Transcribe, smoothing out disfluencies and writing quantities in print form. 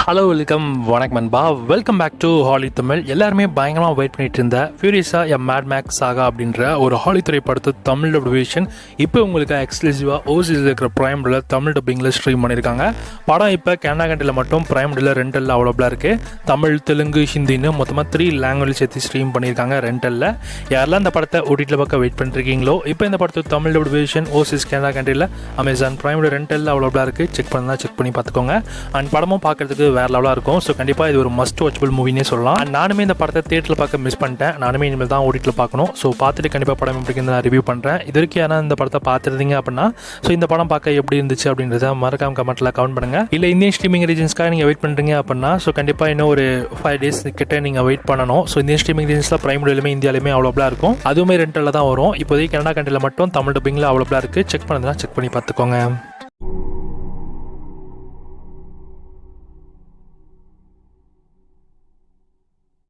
Hello வணக்கம் நண்பா. Welcome back to ஹாலி தமிழ். எல்லாருமே பயங்கரமாக வெயிட் பண்ணிட்டு இருந்த ஃபியூரியஸா எ மேட் மேக்ஸ் சாகா அப்படின்ற ஒரு ஹாலி திரைப்படத்தை தமிழ் டபிள்யூஷன் இப்போ உங்களுக்கு எக்ஸ்க்ளூசிவாக ஓசிஸில் இருக்கிற பிரைம்ல தமிழ் டப்பிங்கில் ஸ்ட்ரீம் பண்ணியிருக்காங்க. படம் இப்போ கனடா கண்ட்ரியில் மட்டும் பிரைம்ல ரெண்டலில் அவைலபிளாக இருக்குது. தமிழ், தெலுங்கு, ஹிந்தின்னு மொத்தமாக 3 லாங்குவேஜ் சேர்த்து ஸ்ட்ரீம் பண்ணியிருக்காங்க ரெண்டலில். யாரெல்லாம் இந்த படத்தை ஓடிடியில் பார்க்க வெயிட் பண்ணிருக்கீங்களோ இப்போ இந்த படத்தை தமிழ் டபிள்யூஷன் ஓசிஸ் கனடா கண்ட்ரியில் அமேசான் பிரைம்ல ரெண்டலில் அவைலபிளாக இருக்குது. செக் பண்ணி பார்த்துக்கோங்க. அண்ட் படமும் பார்க்கறதுக்கு வேறு லெவலாக இருக்கும். ஸோ கண்டிப்பாக இது ஒரு மஸ்ட் வாட்சபிள் மூவினே சொல்லலாம். அண்ட் நானுமே இந்த படத்தை தியேட்டரில் பார்க்க மிஸ் பண்ணிட்டேன். நானுமே இனிமேல் தான் ஓடிடியில் பார்க்கணும். ஸோ பார்த்துட்டு கண்டிப்பாக படம் எப்படி நான் ரிவ்யூ பண்ணுறேன். இது வரைக்கும் யாரா இந்த படத்தை பார்த்துருந்தீங்க அப்படின்னா ஸோ இந்த படம் பார்க்க எப்படி இருந்துச்சு அப்படின்றத மறக்காம கமெண்ட்டில் கமெண்ட் பண்ணுங்கள். இல்லை இந்தியன் ஸ்ட்ரீமிங் ரீஜன்ஸ்க்காக நீங்கள் வெயிட் பண்ணுறீங்க அப்படின்னா ஸோ கண்டிப்பாக இன்னும் ஒரு 5 days கிட்ட நீங்கள் வெயிட் பண்ணணும். ஸோ இந்தியன் ஸ்ட்ரீமிங் ரீஜன்ஸில் பிரைம்லேயுமே இந்தியாவிலுமே அவைலபிளாக இருக்கும். அதுவுமே ரெண்டலில் தான் வரும். இப்போதைக்கு கனடா கண்ட்ரியில் மட்டும் தமிழ் டப்பிங்கில் அவைலபிளாக இருக்குது. செக் பண்ணி பார்த்துக்கோங்க.